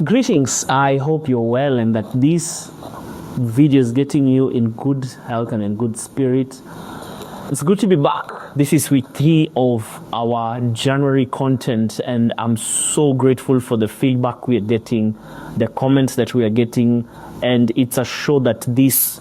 Greetings. I hope you're well and that this video is getting you in good health and in good spirit. It's good to be back. This is week 3 of our January content, and I'm so grateful for the feedback we are getting, the comments that we are getting, and it's a show that this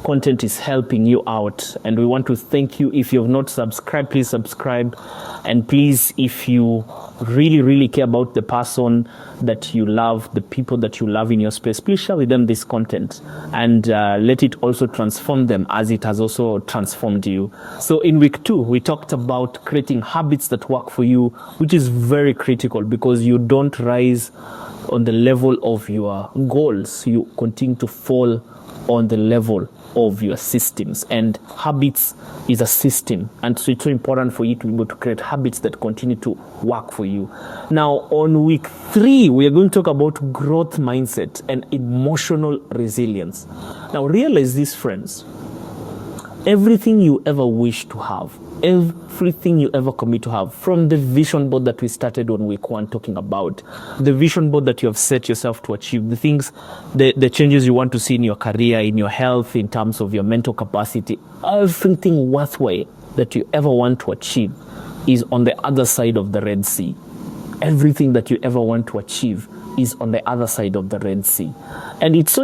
content is helping you out. And we want to thank you. If you have not subscribed, please subscribe. And please, if you really care about the person that you love, the people that you love in your space, please share with them this content and let it also transform them as it has also transformed you. So in week 2, we talked about creating habits that work for you, which is very critical because you don't rise on the level of your goals. You continue to fall on the level of your systems, and habits is a system, and so it's so important for you to be able to create habits that continue to work for you. Now on week 3, we are going to talk about growth mindset and emotional resilience. Now realize this, friends, everything you ever wish to have, everything you ever commit to have, from the vision board that we started on week 1 talking about, the vision board that you have set yourself to achieve, the things, the changes you want to see in your career, in your health, in terms of your mental capacity, everything worthwhile that you ever want to achieve is on the other side of the Red Sea. Everything that you ever want to achieve is on the other side of the Red Sea. And it's so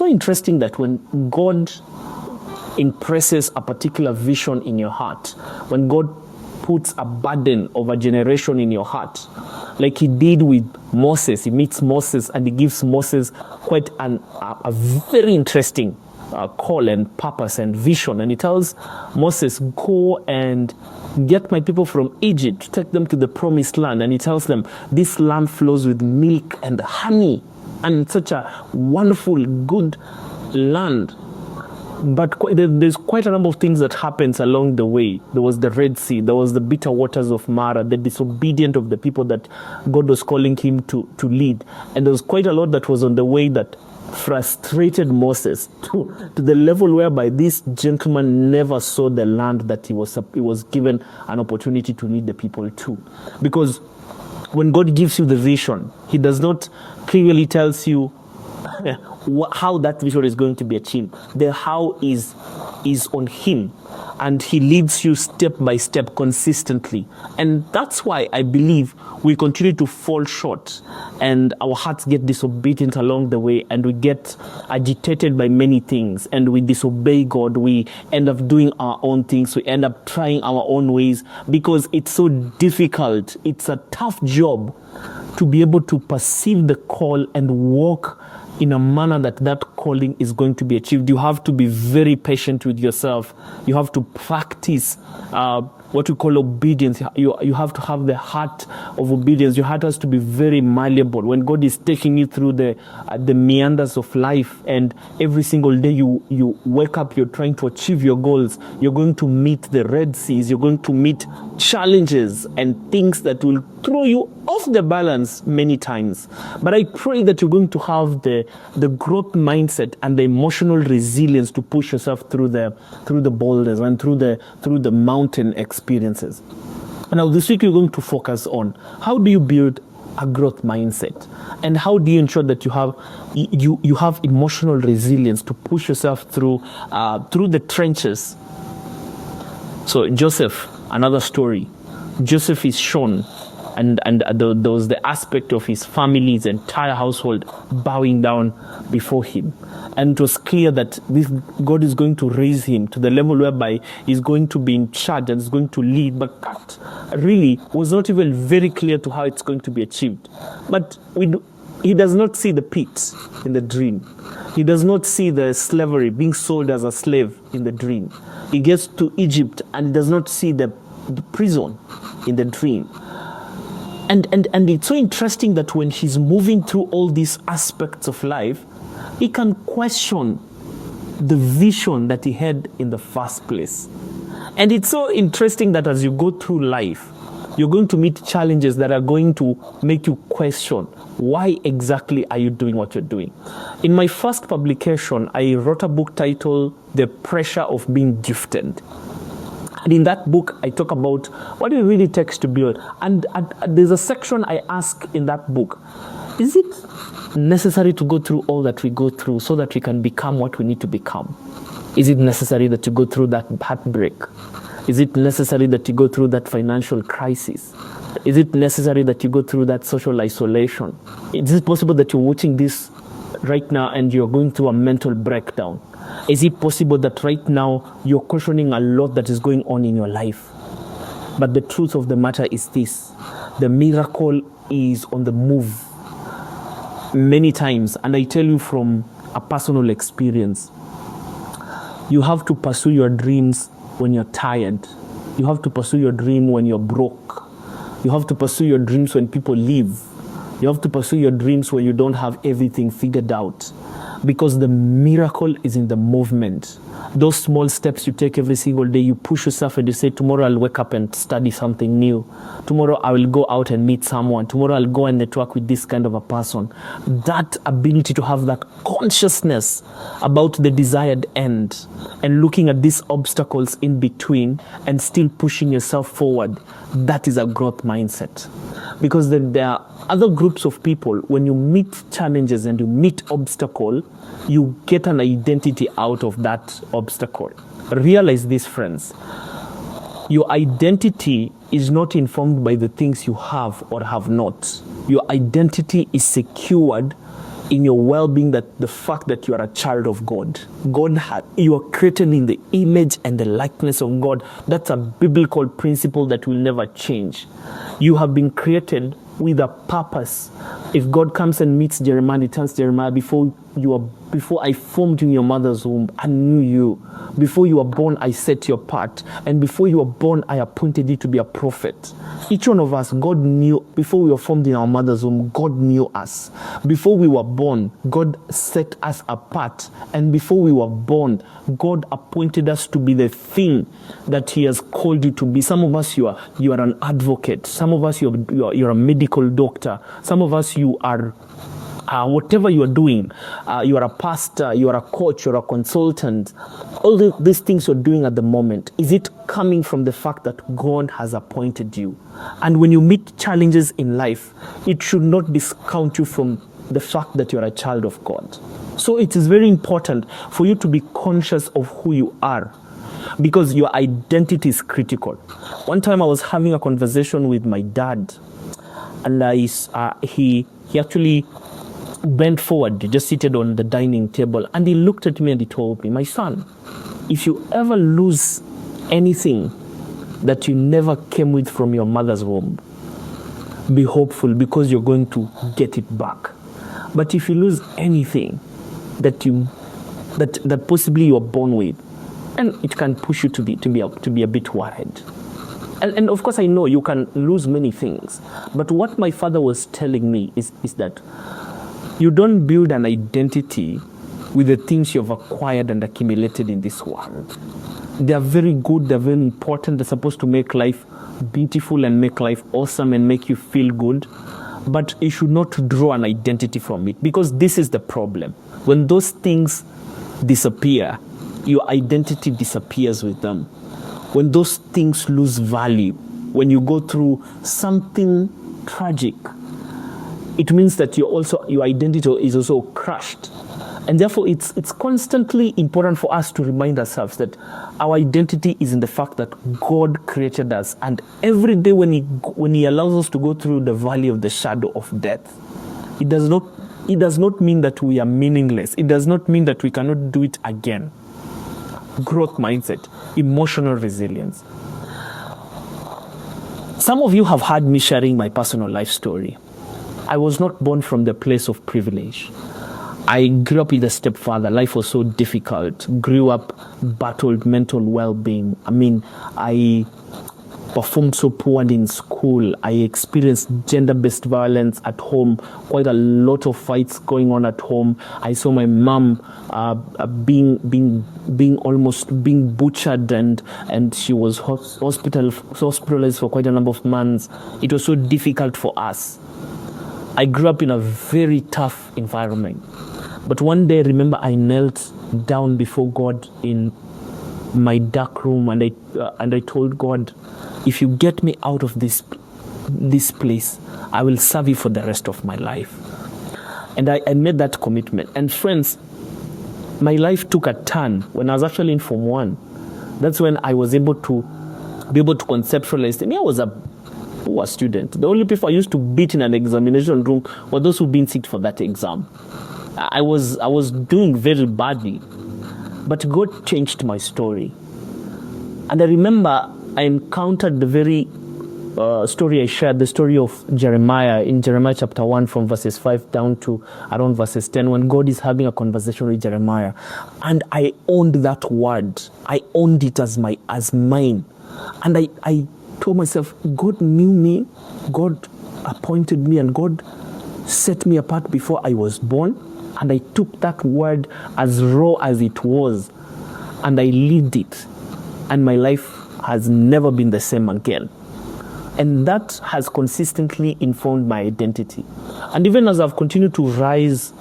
interesting that when God impresses a particular vision in your heart, when God puts a burden of a generation in your heart, like he did with Moses, he meets Moses and he gives Moses quite a very interesting call and purpose and vision. And he tells Moses, go and get my people from Egypt, take them to the promised land. And he tells them, this land flows with milk and honey, and it's such a wonderful, good land. But there's quite a number of things that happens along the way. There was the Red Sea, there was the bitter waters of Mara, the disobedient of the people that God was calling him to lead. And there was quite a lot that was on the way that frustrated Moses to the level whereby this gentleman never saw the land that he was given an opportunity to lead the people to. Because when God gives you the vision, he does not clearly tells you how that vision is going to be achieved. The how is on him, and he leads you step by step consistently. And that's why I believe we continue to fall short and our hearts get disobedient along the way, and we get agitated by many things, and we disobey God. We end up doing our own things. We end up trying our own ways because it's so difficult. It's a tough job to be able to perceive the call and walk in a manner that calling is going to be achieved. You have to be very patient with yourself. You have to practice what we call obedience. You have to have the heart of obedience. Your heart has to be very malleable. When God is taking you through the meanders of life, and every single day you wake up, you're trying to achieve your goals. You're going to meet the Red Seas. You're going to meet challenges and things that will throw you off the balance many times. But I pray that you're going to have the growth mindset and the emotional resilience to push yourself through the boulders and through the mountain experiences. Now this week we're going to focus on how do you build a growth mindset, and how do you ensure that you have emotional resilience to push yourself through the trenches. So Joseph, another story. Joseph is shown, and there was the aspect of his family's entire household bowing down before him. And it was clear that God is going to raise him to the level whereby he's going to be in charge and is going to lead. But that really was not even very clear to how it's going to be achieved. But he does not see the pit in the dream. He does not see the slavery, being sold as a slave in the dream. He gets to Egypt and he does not see the prison in the dream. And it's so interesting that when he's moving through all these aspects of life, he can question the vision that he had in the first place. And it's so interesting that as you go through life, you're going to meet challenges that are going to make you question, why exactly are you doing what you're doing? In my first publication, I wrote a book titled The Pressure of Being Gifted. And in that book, I talk about what it really takes to build. And there's a section I ask in that book, Is it necessary to go through all that we go through so that we can become what we need to become? Is it necessary that you go through that heartbreak? Is it necessary that you go through that financial crisis? Is it necessary that you go through that social isolation? Is it possible that you're watching this right now and you're going through a mental breakdown? Is it possible that right now you're questioning a lot that is going on in your life? But the truth of the matter is this: the miracle is on the move many times. And I tell you from a personal experience, you have to pursue your dreams when you're tired. You have to pursue your dream when you're broke. You have to pursue your dreams when people leave. You have to pursue your dreams when you don't have everything figured out. Because the miracle is in the movement. Those small steps you take every single day, you push yourself and you say, tomorrow I'll wake up and study something new. Tomorrow I will go out and meet someone. Tomorrow I'll go and network with this kind of a person. That ability to have that consciousness about the desired end and looking at these obstacles in between and still pushing yourself forward, that is a growth mindset. Because then there are other groups of people, when you meet challenges and you meet obstacle, you get an identity out of that obstacle. Realize this, friends. Your identity is not informed by the things you have or have not. Your identity is secured in your well-being, that the fact that you are a child of God. You are created in the image and the likeness of God. That's a biblical principle that will never change. You have been created with a purpose. If God comes and meets Jeremiah, he tells Jeremiah, before I formed you in your mother's womb, I knew you. Before you were born, I set you apart. And before you were born, I appointed you to be a prophet. Each one of us, God knew. Before we were formed in our mother's womb, God knew us. Before we were born, God set us apart. And before we were born, God appointed us to be the thing that he has called you to be. Some of us, you are an advocate. Some of us, you're a medical doctor. Some of us, you are whatever you are doing. You are a pastor, you are a coach, you're a consultant. All these things you're doing at the moment, is it coming from the fact that God has appointed you? And when you meet challenges in life, it should not discount you from the fact that you're a child of God. So it is very important for you to be conscious of who you are, because your identity is critical. One time I was having a conversation with my dad, and he actually bent forward, just seated on the dining table, and he looked at me and he told me, my son, if you ever lose anything that you never came with from your mother's womb, be hopeful, because you're going to get it back. But if you lose anything that possibly you're born with, and it can push you to be a bit worried. And of course I know you can lose many things, but what my father was telling me is that you don't build an identity with the things you've acquired and accumulated in this world. They are very good, they're very important, they're supposed to make life beautiful and make life awesome and make you feel good. But you should not draw an identity from it, because this is the problem. When those things disappear, your identity disappears with them. When those things lose value, when you go through something tragic, it means that your identity is also crushed. And therefore, it's constantly important for us to remind ourselves that our identity is in the fact that God created us. And every day when he allows us to go through the valley of the shadow of death, it does not mean that we are meaningless. It does not mean that we cannot do it again. Growth mindset, emotional resilience. Some of you have heard me sharing my personal life story. I was not born from the place of privilege. I grew up with a stepfather. Life was so difficult. Grew up, battled mental well-being. I performed so poorly in school. I experienced gender-based violence at home. Quite a lot of fights going on at home. I saw my mom almost being butchered, and she was hospitalized for quite a number of months. It was so difficult for us. I grew up in a very tough environment. But one day, I remember I knelt down before God in my dark room, and I told God, if you get me out of this place, I will serve you for the rest of my life. And I made that commitment. And friends, my life took a turn when I was actually in Form 1. That's when I was able to conceptualize. I was a poor student. The only people I used to beat in an examination room were those who've been sick for that exam. I was doing very badly. But God changed my story. And I remember I encountered the very story I shared, the story of Jeremiah, in Jeremiah chapter 1 from verses 5 down to around verses 10, when God is having a conversation with Jeremiah. And I owned that word. I owned it as mine. And I told myself, God knew me, God appointed me, and God set me apart before I was born. And I took that word as raw as it was, and I lived it. And my life has never been the same again. And that has consistently informed my identity. And even as I've continued to rise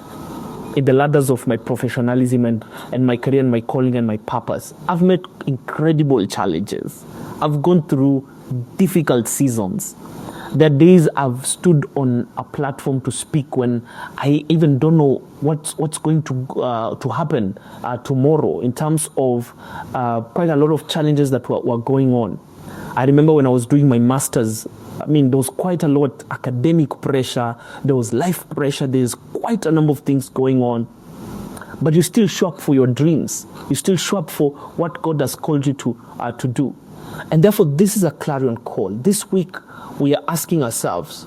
in the ladders of my professionalism and my career and my calling and my purpose, I've met incredible challenges. I've gone through difficult seasons. There are days I've stood on a platform to speak when I even don't know what's going to happen tomorrow, in terms of quite a lot of challenges that were going on. I remember when I was doing my master's, there was quite a lot academic pressure, there was life pressure, there's quite a number of things going on. But you still show up for your dreams. You still show up for what God has called you to do. And therefore, this is a clarion call. This week, we are asking ourselves,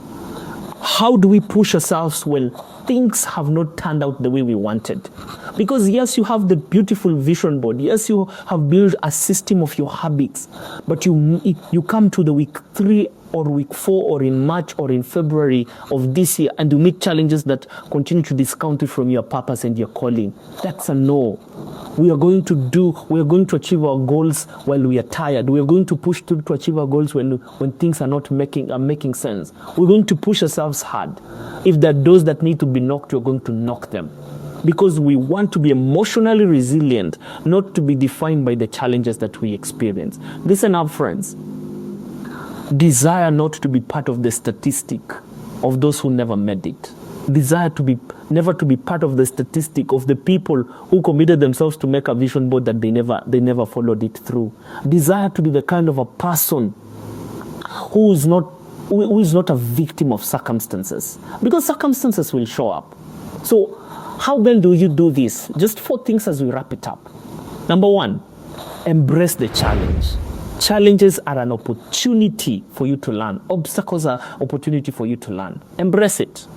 how do we push ourselves when things have not turned out the way we wanted? Because yes, you have the beautiful vision board. Yes, you have built a system of your habits. But you come to the week 3 or week 4 or in March or in February of this year, and you meet challenges that continue to discount you from your purpose and your calling. That's a no. We are going to achieve our goals while we are tired. We are going to push to achieve our goals when things are not making sense. We're going to push ourselves hard. If there are doors that need to be knocked, we're going to knock them. Because we want to be emotionally resilient, not to be defined by the challenges that we experience. Listen up, friends. Desire not to be part of the statistic of those who never made it. Desire never to be part of the statistic of the people who committed themselves to make a vision board that they never followed it through. Desire to be the kind of a person who is not a victim of circumstances, because circumstances will show up. So how then do you do this? Just 4 things as we wrap it up. Number 1, embrace the challenge. Challenges are an opportunity for you to learn. Obstacles are opportunity for you to learn. Embrace it.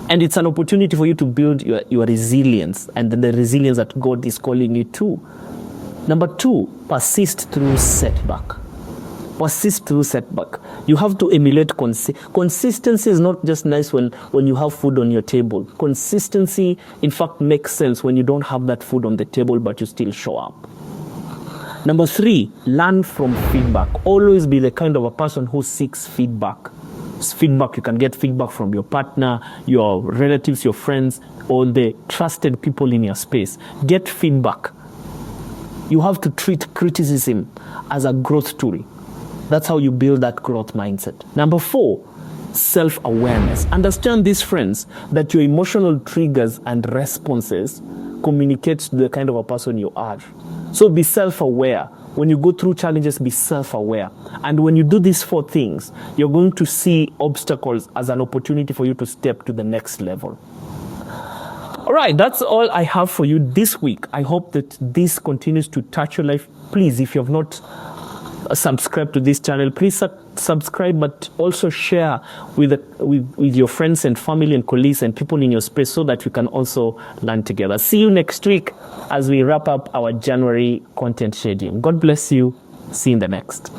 And it's an opportunity for you to build your resilience, and then the resilience that God is calling you to. Number 2, persist through setback. Persist through setback. You have to emulate consistency. Is not just nice when you have food on your table. Consistency, in fact, makes sense when you don't have that food on the table, but you still show up. Number 3, learn from feedback. Always be the kind of a person who seeks feedback. Feedback, you can get feedback from your partner, your relatives, your friends, or the trusted people in your space. Get feedback. You have to treat criticism as a growth tool. That's how you build that growth mindset. Number 4, self-awareness. Understand this, friends, that your emotional triggers and responses communicate to the kind of a person you are. So be self-aware. When you go through challenges, be self-aware. And when you do these 4 things, you're going to see obstacles as an opportunity for you to step to the next level. All right, that's all I have for you this week. I hope that this continues to touch your life. Please, if you have not subscribed to this channel, please subscribe, but also share with your friends and family and colleagues and people in your space, so that we can also learn together. See you next week as we wrap up our January content schedule. God bless you. See you in the next.